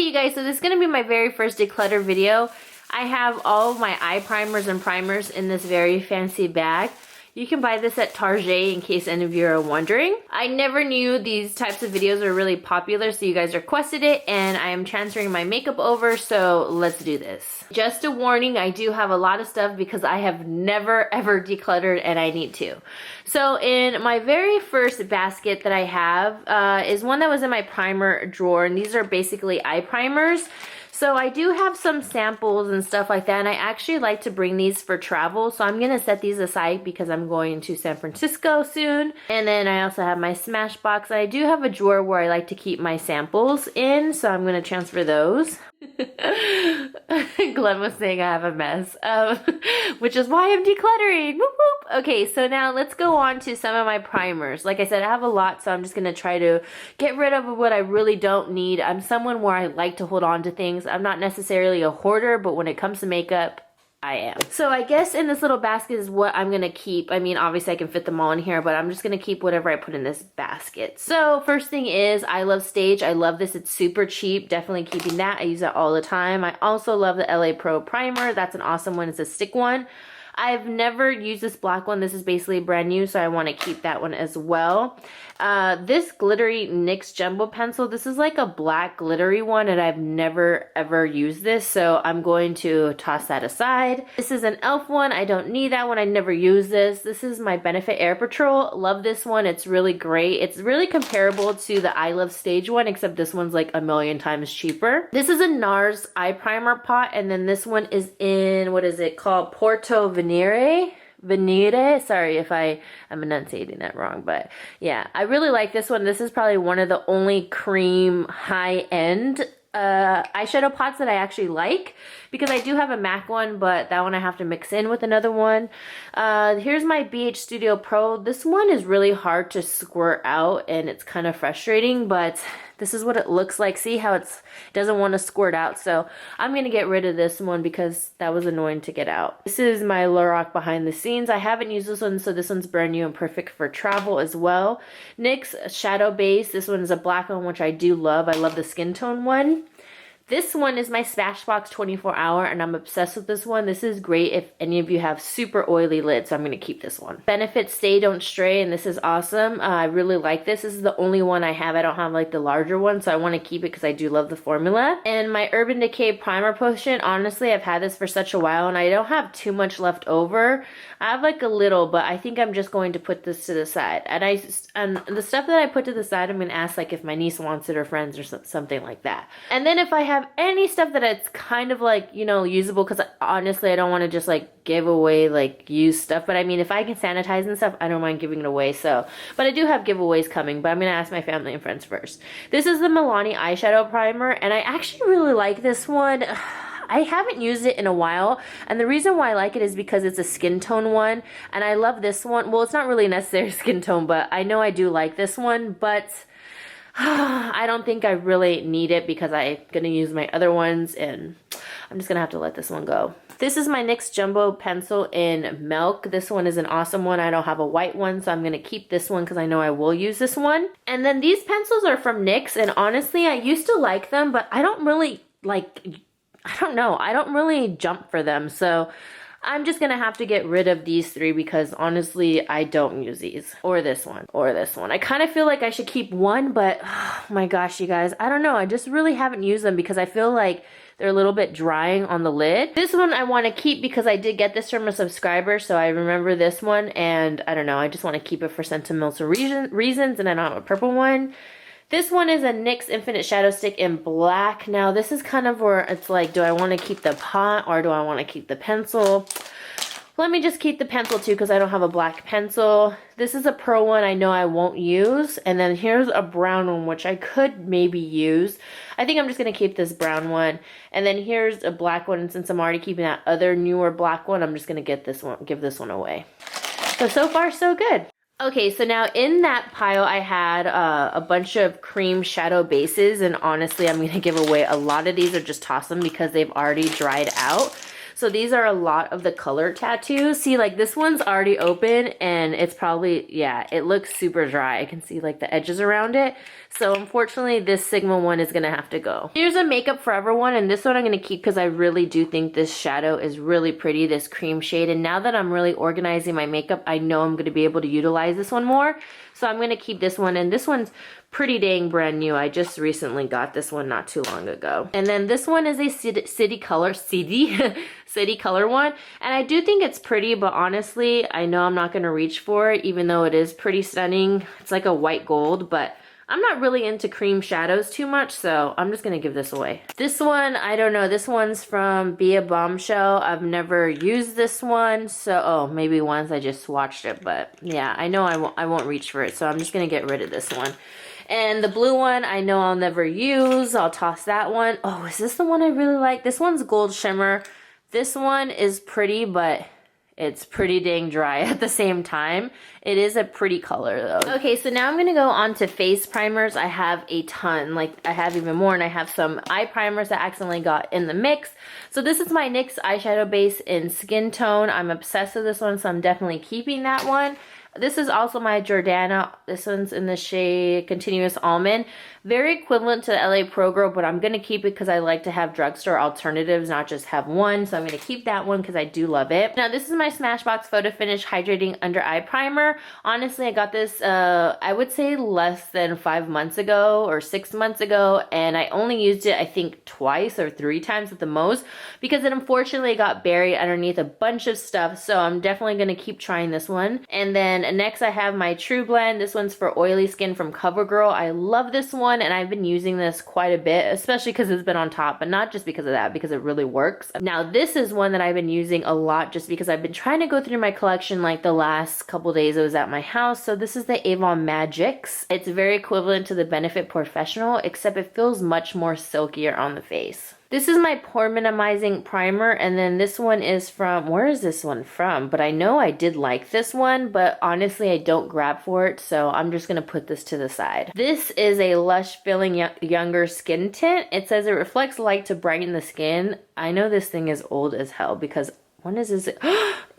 you guys, so this is going to be my very first declutter video. I have all of my eye primers and primers in this very fancy bag. You can buy this at Tarte in case any of you are wondering. I never knew these types of videos are really popular, so you guys requested it, and I am transferring my makeup over, so let's do this. Just a warning, I do have a lot of stuff because I have never ever decluttered and I need to. So in my very first basket that I have is one that was in my primer drawer, and these are basically eye primers. So I do have some samples and stuff like that, and I actually like to bring these for travel. So I'm going to set these aside because I'm going to San Francisco soon. And then I also have my Smashbox. I do have a drawer where I like to keep my samples in, so I'm going to transfer those. Glenn was saying I have a mess, which is why I'm decluttering. Whoop, whoop. Okay, so now let's go on to some of my primers. Like I said, I have a lot, so I'm just going to try to get rid of what I really don't need. I'm someone where I like to hold on to things. I'm not necessarily a hoarder, but when it comes to makeup, I am. So I guess in this little basket is what I'm gonna keep. I mean, obviously I can fit them all in here, but I'm just gonna keep whatever I put in this basket. So first thing is, I love Stage. I love this. It's super cheap. Definitely keeping that. I use it all the time. I also love the LA Pro Primer. That's an awesome one. It's a stick one. I've never used this black one. This is basically brand new, so I want to keep that one as well. This glittery NYX Jumbo Pencil, this is like a black glittery one, and I've never ever used this, so I'm going to toss that aside. This is an e.l.f. one. I don't need that one. I never use this. This is my Benefit Air Patrol. Love this one. It's really great. It's really comparable to the I Love Stage one, except this one's like a million times cheaper. This is a Nars Eyeprimer pot, and then this one is in, what is it called? Porto Venire. Sorry if I'm enunciating that wrong, but yeah, I really like this one. This is probably one of the only cream high-end eyeshadow pots that I actually like, because I do have a MAC one, but that one I have to mix in with another one. Here's my BH Studio Pro. This one is really hard to squirt out, and it's kind of frustrating, but this is what it looks like. See how it doesn't want to squirt out, so I'm going to get rid of this one because that was annoying to get out. This is my Lorac Behind the Scenes. I haven't used this one, so this one's brand new and perfect for travel as well. NYX Shadow Base. This one is a black one, which I do love. I love the skin tone one. This one is my Smashbox 24 Hour, and I'm obsessed with this one. This is great if any of you have super oily lids, so I'm going to keep this one. Benefit Stay Don't Stray, and this is awesome. I really like this. This is the only one I have. I don't have like the larger one, so I want to keep it because I do love the formula. And my Urban Decay Primer Potion, honestly, I've had this for such a while, and I don't have too much left over. I have like a little, but I think I'm just going to put this to the side. And the stuff that I put to the side, I'm going to ask like if my niece wants it or friends or something like that. And then if I have any stuff that it's kind of like, you know, usable, because honestly I don't want to just like give away like used stuff, but I mean if I can sanitize and stuff, I don't mind giving it away. So, but I do have giveaways coming, but I'm gonna ask my family and friends first. This is the Milani eyeshadow primer, and I actually really like this one. I haven't used it in a while, and the reason why I like it is because it's a skin tone one, and I love this one. Well, it's not really necessarily skin tone, but I know I do like this one, but I don't think I really need it because I'm going to use my other ones, and I'm just going to have to let this one go. This is my NYX Jumbo Pencil in Milk. This one is an awesome one. I don't have a white one, so I'm going to keep this one because I know I will use this one. And then these pencils are from NYX, and honestly, I used to like them, but I don't really like, I don't know, I don't really jump for them, so I'm just gonna have to get rid of these three because honestly I don't use these, or this one, or this one. I kind of feel like I should keep one, but oh my gosh, you guys, I don't know, I just really haven't used them because I feel like they're a little bit drying on the lid. This one I want to keep because I did get this from a subscriber, so I remember this one, and I don't know, I just want to keep it for sentimental reasons, and I don't have a purple one. This one is a NYX Infinite Shadow Stick in black. Now this is kind of where it's like, do I want to keep the pot or do I want to keep the pencil? Let me just keep the pencil too because I don't have a black pencil. This is a pearl one I know I won't use. And then here's a brown one which I could maybe use. I think I'm just going to keep this brown one. And then here's a black one, and since I'm already keeping that other newer black one, I'm just going to give this one away. So far so good. Okay, so now in that pile I had a bunch of cream shadow bases, and honestly I'm going to give away a lot of these or just toss them because they've already dried out. So these are a lot of the color tattoos. See, like this one's already open and it's probably, yeah, it looks super dry. I can see like the edges around it. So unfortunately, this Sigma one is gonna have to go. Here's a Makeup Forever one, and this one I'm gonna keep because I really do think this shadow is really pretty, this cream shade. And now that I'm really organizing my makeup, I know I'm gonna be able to utilize this one more. So I'm gonna keep this one, and this one's pretty dang brand new. I just recently got this one not too long ago. And then this one is a city color one. And I do think it's pretty, but honestly, I know I'm not gonna reach for it, even though it is pretty stunning. It's like a white gold, but I'm not really into cream shadows too much, so I'm just gonna give this away. This one, I don't know, this one's from Be a Bombshell. I've never used this one, so, oh, maybe once I just swatched it, but yeah, I know I won't reach for it, so I'm just gonna get rid of this one. And the blue one, I know I'll never use. I'll toss that one. Oh, is this the one I really like? This one's Gold Shimmer. This one is pretty, but it's pretty dang dry at the same time. It is a pretty color though. Okay, so now I'm gonna go on to face primers. I have a ton, like I have even more, and I have some eye primers that I accidentally got in the mix. So this is my NYX Eyeshadow Base in Skin Tone. I'm obsessed with this one, so I'm definitely keeping that one. This is also my Jordana. This one's in the shade Continuous Almond. Very equivalent to the LA Pro Girl, but I'm going to keep it because I like to have drugstore alternatives, not just have one. So I'm going to keep that one because I do love it. Now, this is my Smashbox Photo Finish Hydrating Under Eye Primer. Honestly, I got this, I would say less than 5 months ago or 6 months ago. And I only used it, I think, twice or 3 times at the most because it unfortunately got buried underneath a bunch of stuff. So I'm definitely going to keep trying this one. And then next I have my True Blend. This one's for oily skin from CoverGirl. I love this one and I've been using this quite a bit, especially because it's been on top, but not just because of that, because it really works. Now this is one that I've been using a lot just because I've been trying to go through my collection like the last couple days I was at my house. So this is the Avon Magics. It's very equivalent to the Benefit Porefessional, except it feels much more silkier on the face. This is my pore minimizing primer, and then this one is from, where is this one from? But I know I did like this one, but honestly I don't grab for it, so I'm just gonna put this to the side. This is a Lush Filling Younger Skin Tint. It says it reflects light to brighten the skin. I know this thing is old as hell because when is this?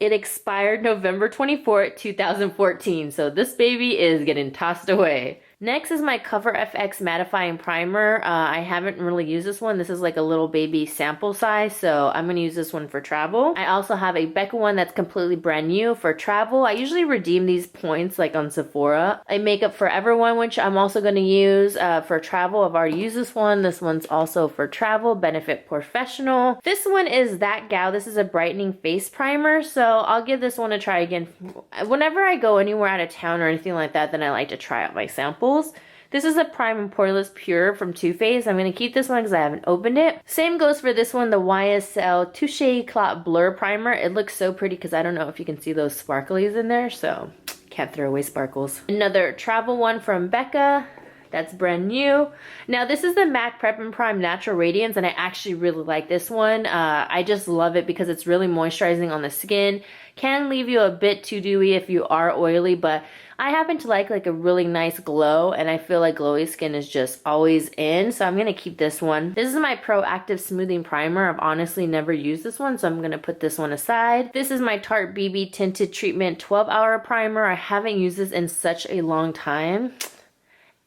It expired November 24th, 2014, so this baby is getting tossed away. Next is my Cover FX Mattifying Primer. I haven't really used this one. This is like a little baby sample size, so I'm going to use this one for travel. I also have a Becca one that's completely brand new for travel. I usually redeem these points like on Sephora. A Makeup Forever one, which I'm also going to use for travel. I've already used this one. This one's also for travel, Benefit Porefessional. This one is That Gal. This is a brightening face primer, so I'll give this one a try again. Whenever I go anywhere out of town or anything like that, then I like to try out my samples. This is a Prime and Poreless Pure from Too Faced. I'm going to keep this one because I haven't opened it. Same goes for this one, the YSL Touche Eclat Blur Primer. It looks so pretty because I don't know if you can see those sparklies in there, so can't throw away sparkles. Another travel one from Becca. That's brand new. Now this is the MAC Prep and Prime Natural Radiance, and I actually really like this one. I just love it because it's really moisturizing on the skin. Can leave you a bit too dewy if you are oily, but I happen to like a really nice glow, and I feel like glowy skin is just always in, so I'm gonna keep this one. This is my Proactiv Smoothing Primer. I've honestly never used this one, so I'm gonna put this one aside. This is my Tarte BB Tinted Treatment 12-Hour Primer. I haven't used this in such a long time.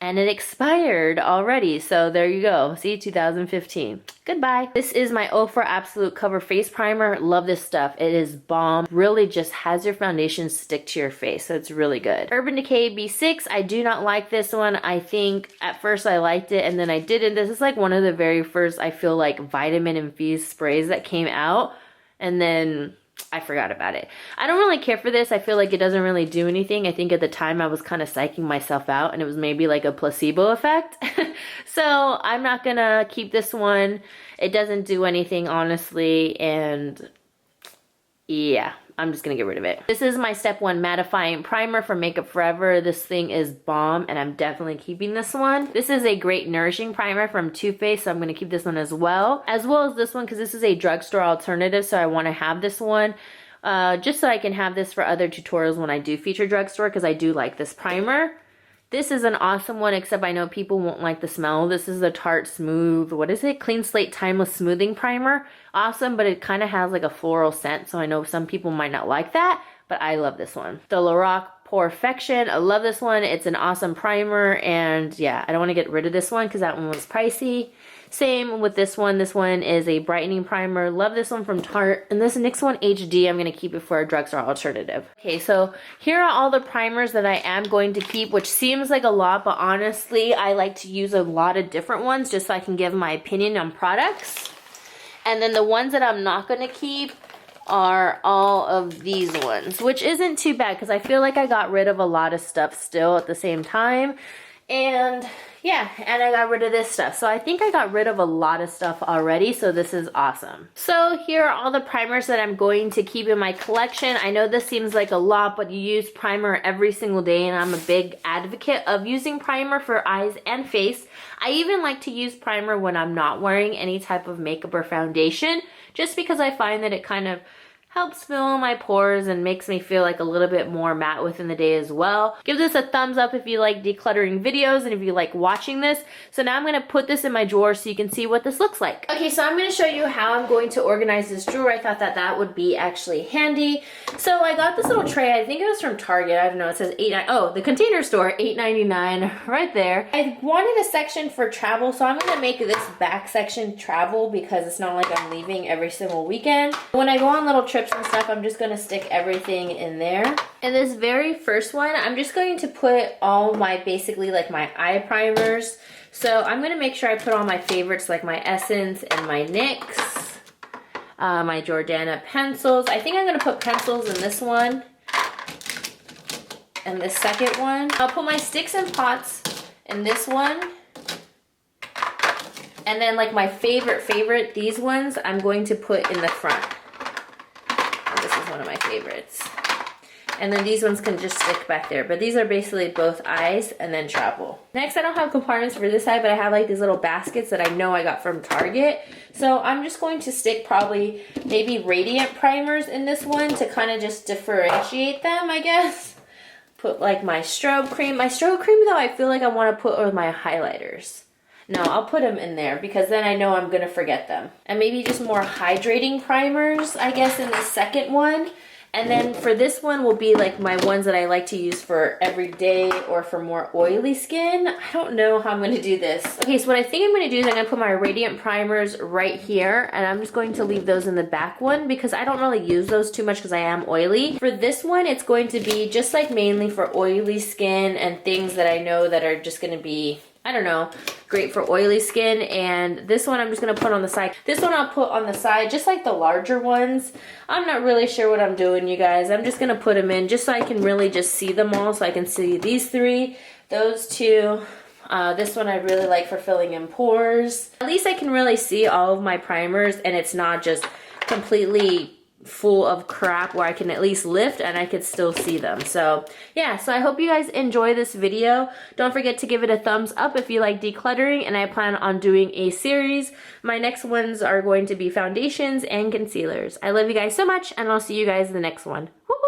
And it expired already, so there you go. See, 2015. Goodbye. This is my Ofra Absolute Cover Face Primer. Love this stuff. It is bomb. Really just has your foundation stick to your face, so it's really good. Urban Decay B6. I do not like this one. I think at first I liked it and then I didn't. This is like one of the very first, I feel like, vitamin infused sprays that came out, and then I forgot about it. I don't really care for this. I feel like it doesn't really do anything. I think at the time I was kind of psyching myself out and it was maybe like a placebo effect. So I'm not gonna keep this one. It doesn't do anything, honestly, and yeah, I'm just gonna get rid of it. This is my Step 1 Mattifying Primer from Makeup Forever. This thing is bomb and I'm definitely keeping this one. This is a Great Nourishing Primer from Too Faced, so I'm gonna keep this one as well as this one because this is a drugstore alternative, so I wanna have this one just so I can have this for other tutorials when I do feature drugstore because I do like this primer. This is an awesome one, except I know people won't like the smell. This is the Tarte Smooth, what is it? Clean Slate Timeless Smoothing Primer. Awesome, but it kind of has like a floral scent, so I know some people might not like that, but I love this one. The Lorac Porefessional, I love this one. It's an awesome primer, and yeah, I don't want to get rid of this one because that one was pricey. Same with this one. This one is a brightening primer. Love this one from Tarte. And this NYX one HD, I'm going to keep it for a drugstore alternative. Okay, so here are all the primers that I am going to keep, which seems like a lot, but honestly, I like to use a lot of different ones just so I can give my opinion on products. And then the ones that I'm not going to keep are all of these ones, which isn't too bad because I feel like I got rid of a lot of stuff still at the same time. And yeah, and I got rid of this stuff. So I think I got rid of a lot of stuff already, so this is awesome. So here are all the primers that I'm going to keep in my collection. I know this seems like a lot, but you use primer every single day, and I'm a big advocate of using primer for eyes and face. I even like to use primer when I'm not wearing any type of makeup or foundation, just because I find that it kind of helps fill my pores and makes me feel like a little bit more matte within the day as well. Give this a thumbs up if you like decluttering videos and if you like watching this. So now I'm going to put this in my drawer so you can see what this looks like. Okay, so I'm going to show you how I'm going to organize this drawer. I thought that that would be actually handy. So I got this little tray. I think it was from Target. I don't know. It says $8.99. Oh, the Container Store, $8.99 right there. I wanted a section for travel, so I'm going to make this back section travel because it's not like I'm leaving every single weekend. When I go on little trips and stuff, I'm just going to stick everything in there. And this very first one, I'm just going to put all my, basically like my eye primers. So I'm going to make sure I put all my favorites like my Essence and my NYX, my Jordana pencils. I think I'm going to put pencils in this one and the second one. I'll put my sticks and pots in this one. And then like my favorite, these ones, I'm going to put in the front. One of my favorites. And then these ones can just stick back there, but these are basically both eyes and then travel. Next, I don't have compartments for this side, but I have like these little baskets that I know I got from Target. So I'm just going to stick probably maybe Radiant primers in this one to kind of just differentiate them, I guess. Put like my strobe cream. My strobe cream though, I feel like I want to put with my highlighters. No, I'll put them in there because then I know I'm going to forget them. And maybe just more hydrating primers, I guess, in the second one. And then for this one will be like my ones that I like to use for every day or for more oily skin. I don't know how I'm going to do this. Okay, so what I think I'm going to do is I'm going to put my Radiant primers right here. And I'm just going to leave those in the back one because I don't really use those too much because I am oily. For this one, it's going to be just like mainly for oily skin and things that I know that are just going to be, I don't know, great for oily skin. And this one I'm just going to put on the side. This one I'll put on the side, just like the larger ones. I'm not really sure what I'm doing, you guys. I'm just going to put them in just so I can really just see them all. So I can see these three, those two. This one I really like for filling in pores. At least I can really see all of my primers and it's not just completely full of crap where I can at least lift and I could still see them. So yeah, so I hope you guys enjoy this video. Don't forget to give it a thumbs up if you like decluttering, and I plan on doing a series. My next ones are going to be foundations and concealers. I love you guys so much, and I'll see you guys in the next one. Whoop!